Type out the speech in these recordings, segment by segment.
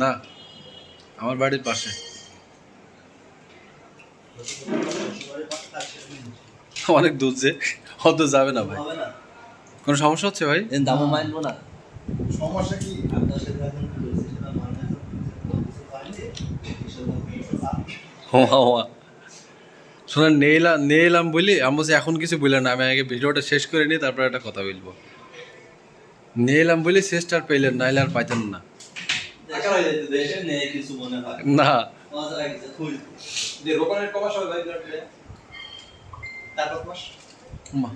না, আমার বাড়ির পাশে। অনেক দূর যে, অত যাবে না ভাই। কোনো সমস্যা হচ্ছে ভাই? দামও মানবো না। সমস্যা কি? শোনেন, নিয়ে এলাম বলি আমি বলছি এখন কিছু বললেন না, আমি আগে ভিডিওটা শেষ করে নিই তারপর একটা কথা বলবো। নিয়ে এলাম বলি শেষটা আর পেলেন, নাইলে আর পাইতেন না। না মা,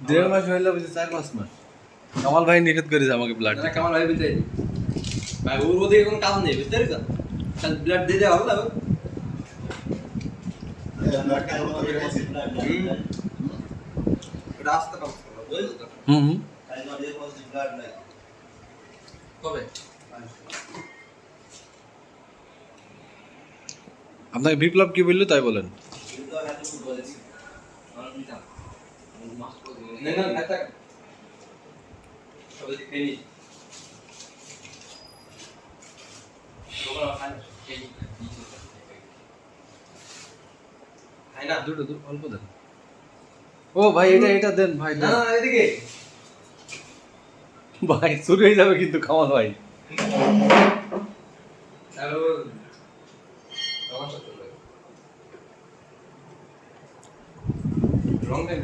1.5 মাস হইলে বুঝি 4-5 মাস। কামাল ভাই নিষেধ করেছে আমাকে ব্লাড দিতে। কামাল ভাই বুঝতে ভাই ওর ওদিকে কোনো কাজ নেই, বুঝতে পারছো? খালি ব্লাড দিয়ে দেওয়া হলো না। রাস্তা কাজ করো, বুঝছো? হুম। কবে? আপনাকে বিপ্লব কি বললো তাই বলেন। না না ভাই সবাই খেয়ে নি। খাই না। দুটো অল্প দেন। ও ভাই, এটা দেন ভাই। না না এদিকে ভাই শুরু হয়ে যাবে কিন্তু কামাল ভাই। হ্যালো আমার সাথে রং টাইম